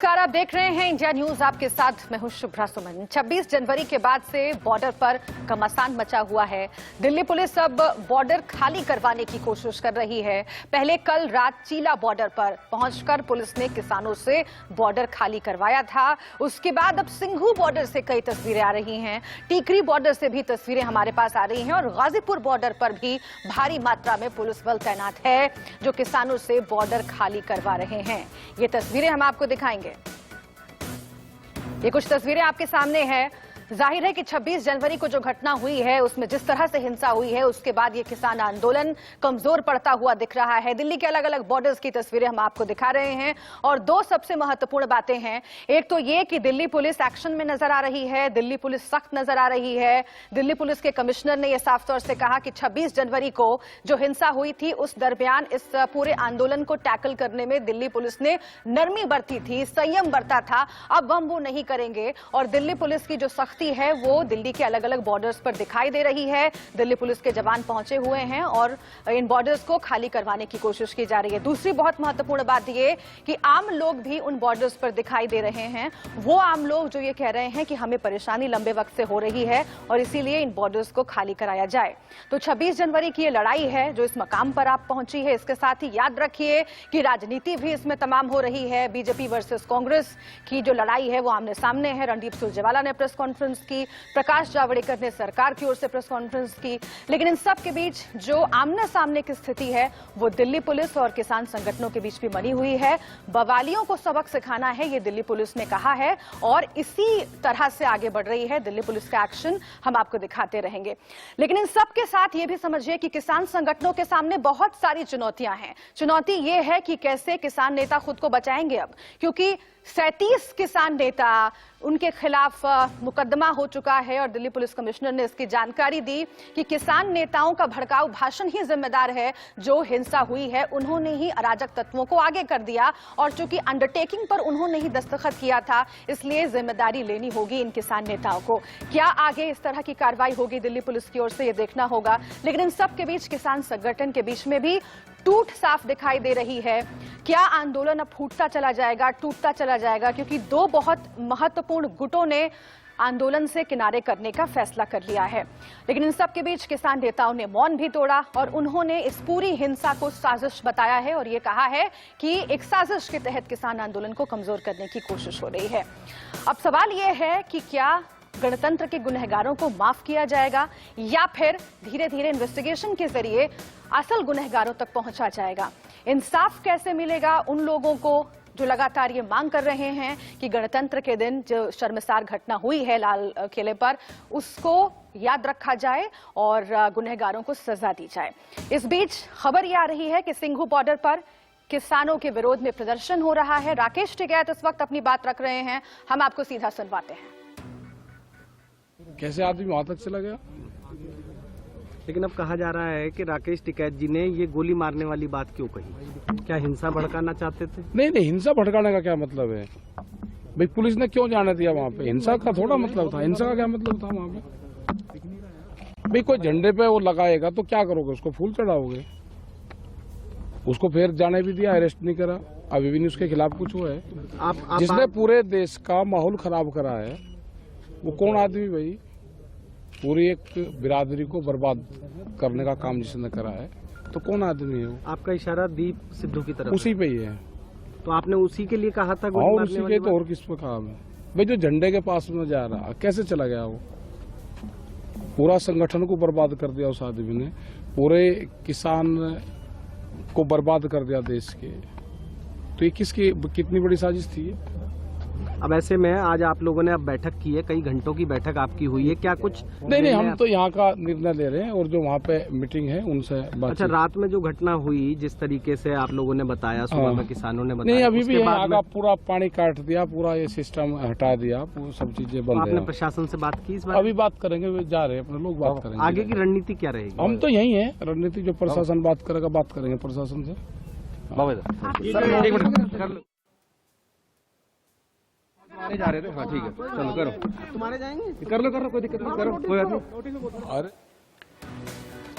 नमस्कार, आप देख रहे हैं इंडिया न्यूज। आपके साथ मैं हूं शुभ्रा सुमन। 26 जनवरी के बाद से बॉर्डर पर घमासान मचा हुआ है। दिल्ली पुलिस अब बॉर्डर खाली करवाने की कोशिश कर रही है। पहले कल रात चीला बॉर्डर पर पहुंचकर पुलिस ने किसानों से बॉर्डर खाली करवाया था। उसके बाद अब सिंघू बॉर्डर से कई तस्वीरें आ रही हैं, टीकरी बॉर्डर से भी तस्वीरें हमारे पास आ रही हैं और गाजीपुर बॉर्डर पर भी भारी मात्रा में पुलिस बल तैनात है जो किसानों से बॉर्डर खाली करवा रहे हैं। ये तस्वीरें हम आपको दिखाएंगे। ये कुछ तस्वीरें आपके सामने हैं। जाहिर है कि 26 जनवरी को जो घटना हुई है उसमें जिस तरह से हिंसा हुई है उसके बाद ये किसान आंदोलन कमजोर पड़ता हुआ दिख रहा है। दिल्ली के अलग अलग बॉर्डर्स की तस्वीरें हम आपको दिखा रहे हैं और दो सबसे महत्वपूर्ण बातें हैं। एक तो ये कि दिल्ली पुलिस एक्शन में नजर आ रही है, दिल्ली पुलिस सख्त नजर आ रही है। दिल्ली पुलिस के कमिश्नर ने यह साफ तौर से कहा कि 26 जनवरी को जो हिंसा हुई थी उस दरमियान इस पूरे आंदोलन को टैकल करने में दिल्ली पुलिस ने नरमी बरती थी, संयम बरता था। अब हम वो नहीं करेंगे और दिल्ली पुलिस की जो सख्ती है वो दिल्ली के अलग अलग बॉर्डर्स पर दिखाई दे रही है। दिल्ली पुलिस के जवान पहुंचे हुए हैं और इन बॉर्डर्स को खाली करवाने की कोशिश की जा रही है। दूसरी बहुत महत्वपूर्ण बात यह कि आम लोग भी उन बॉर्डर्स पर दिखाई दे रहे हैं। वो आम लोग जो ये कह रहे हैं कि हमें परेशानी लंबे वक्त से हो रही है और इसीलिए इन बॉर्डर्स को खाली कराया जाए। तो 26 जनवरी की ये लड़ाई है जो इस मकाम पर आप पहुंची है। इसके साथ ही याद रखिए कि राजनीति भी इसमें तमाम हो रही है। बीजेपी वर्सेस कांग्रेस की जो लड़ाई है वो आमने सामने है। रणदीप सुरजेवाला ने प्रेस कॉन्फ्रेंस की, प्रकाश जावड़ेकर ने सरकार की ओर से प्रेस कॉन्फ्रेंस की, लेकिन इन सब के बीच जो आमने सामने की स्थिति है वो दिल्ली पुलिस और किसान संगठनों के बीच भी बनी हुई है। बवालियों को सबक सिखाना है, ये दिल्ली पुलिस ने कहा है और इसी तरह से आगे बढ़ रही है दिल्ली पुलिस का एक्शन। हम आपको दिखाते रहेंगे, लेकिन इन सब के साथ ये भी समझिए कि किसान संगठनों के सामने बहुत सारी चुनौतियां हैं। चुनौती ये है कि कैसे किसान नेता खुद को बचाएंगे अब, क्योंकि 37 किसान नेता उनके खिलाफ मुकदमा हो चुका है और दिल्ली पुलिस कमिश्नर ने इसकी जानकारी दी कि किसान नेताओं का भड़काऊ भाषण ही जिम्मेदार है। जो हिंसा हुई है उन्होंने ही अराजक तत्वों को आगे कर दिया और चूंकि अंडरटेकिंग पर उन्होंने ही दस्तखत किया था इसलिए जिम्मेदारी लेनी होगी इन किसान नेताओं को। क्या आगे इस तरह की कार्रवाई होगी दिल्ली पुलिस की ओर से, ये देखना होगा। लेकिन इन सब के बीच किसान संगठन के बीच में भी टूट साफ दिखाई दे रही है। क्या आंदोलन अब फूटता चला जाएगा, टूटता चला जाएगा, क्योंकि दो बहुत महत्वपूर्ण गुटों ने आंदोलन से किनारे करने का फैसला कर लिया है। लेकिन इन सब के बीच किसान नेताओं ने मौन भी तोड़ा और उन्होंने इस पूरी हिंसा को साजिश बताया है और ये कहा है कि एक साजिश के तहत किसान आंदोलन को कमजोर करने की कोशिश हो रही है। अब सवाल यह है कि क्या गणतंत्र के गुनहगारों को माफ किया जाएगा या फिर धीरे धीरे इन्वेस्टिगेशन के जरिए असल गुनहगारों तक पहुंचा जाएगा। इंसाफ कैसे मिलेगा उन लोगों को जो लगातार ये मांग कर रहे हैं कि गणतंत्र के दिन जो शर्मसार घटना हुई है लाल किले पर उसको याद रखा जाए और गुनहगारों को सजा दी जाए। इस बीच खबर ये आ रही है कि सिंघू बॉर्डर पर किसानों के विरोध में प्रदर्शन हो रहा है। राकेश टिकैत इस वक्त अपनी बात रख रहे हैं, हम आपको सीधा सुनवाते हैं। कैसे आदमी वहां तक चला गया? लेकिन अब कहा जा रहा है कि राकेश टिकैत जी ने ये गोली मारने वाली बात क्यों कही? क्या हिंसा भड़काना चाहते थे? नहीं, हिंसा भड़काने का क्या मतलब है भाई? पुलिस ने क्यों जाने दिया वहाँ पे? हिंसा का थोड़ा मतलब था। हिंसा का क्या मतलब था वहाँ पे? भाई कोई झंडे पे वो लगाएगा तो क्या करोगे? उसको फूल चढ़ाओगे? उसको फिर जाने भी दिया, अरेस्ट नहीं करा, अभी भी नहीं उसके खिलाफ कुछ हुआ है। जिसने पूरे देश का माहौल खराब करा है वो कौन आदमी भाई? पूरी एक बिरादरी को बर्बाद करने का काम जिसने करा है तो कौन आदमी है वो? आपका इशारा दीप सिद्धू की तरफ उसी पे ही है। तो आपने उसी के लिए कहा था? और उसी के तो और किस पे कहा मैं भाई? जो झंडे के पास में जा रहा कैसे चला गया वो? पूरा संगठन को बर्बाद कर दिया उस आदमी ने, पूरे किसान को बर्बाद कर दिया देश के। तो ये किसकी कितनी बड़ी साजिश थी? अब ऐसे में आज आप लोगों ने अब बैठक की है, कई घंटों की बैठक आपकी हुई है, क्या कुछ? नहीं, हम तो यहाँ का निर्णय ले रहे हैं और जो वहाँ पे मीटिंग है उनसे बात। अच्छा, रात में जो घटना हुई जिस तरीके से आप लोगों ने बताया, सुबह में किसानों ने बताया, नहीं अभी भी आगा पूरा पानी काट दिया, पूरा ये सिस्टम हटा दिया, सब चीजें बंद है। आपने प्रशासन से बात की इस बार? अभी बात करेंगे, जा रहे हैं अपने लोग, बात करेंगे। आगे की रणनीति क्या रहेगी? हम तो यही है, रणनीति जो प्रशासन बात करेगा बात करेंगे प्रशासन से। तुम्हारे जा रहे थे? हाँ ठीक है, चलो करो। तुम्हारे जाएंगे? कर लो कोई दिक्कत नहीं, करो, कोई बात नहीं। अरे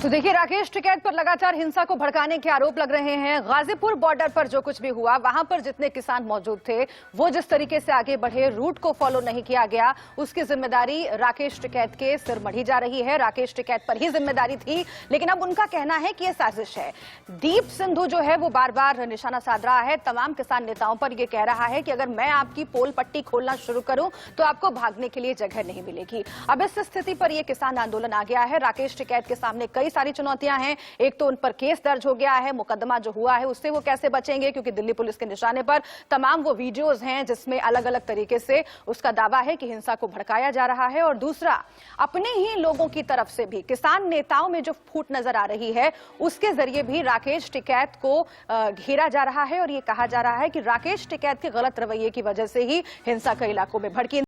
तो देखिए, राकेश टिकैत पर लगातार हिंसा को भड़काने के आरोप लग रहे हैं। गाजीपुर बॉर्डर पर जो कुछ भी हुआ, वहां पर जितने किसान मौजूद थे, वो जिस तरीके से आगे बढ़े, रूट को फॉलो नहीं किया गया, उसकी जिम्मेदारी राकेश टिकैत के सिर मढ़ी जा रही है। राकेश टिकैत पर ही जिम्मेदारी थी, लेकिन अब उनका कहना है कि यह साजिश है। दीप सिंधु जो है वो बार बार निशाना साध रहा है तमाम किसान नेताओं पर। यह कह रहा है कि अगर मैं आपकी पोल पट्टी खोलना शुरू करूं तो आपको भागने के लिए जगह नहीं मिलेगी। अब इस स्थिति पर यह किसान आंदोलन आ गया है। राकेश टिकैत के सामने कई सारी चुनौतियां हैं। एक तो उन पर केस दर्ज हो गया है, मुकदमा जो हुआ है उससे वो कैसे बचेंगे, क्योंकि दिल्ली पुलिस के निशाने पर तमाम वो वीडियोस हैं जिसमें अलग अलग तरीके से उसका दावा है कि हिंसा को भड़काया जा रहा है। और दूसरा, अपने ही लोगों की तरफ से भी किसान नेताओं में जो फूट नजर आ रही है, उसके जरिए भी राकेश टिकैत को घेरा जा रहा है और यह कहा जा रहा है कि राकेश टिकैत के गलत रवैये की वजह से ही हिंसा कई इलाकों में भड़की।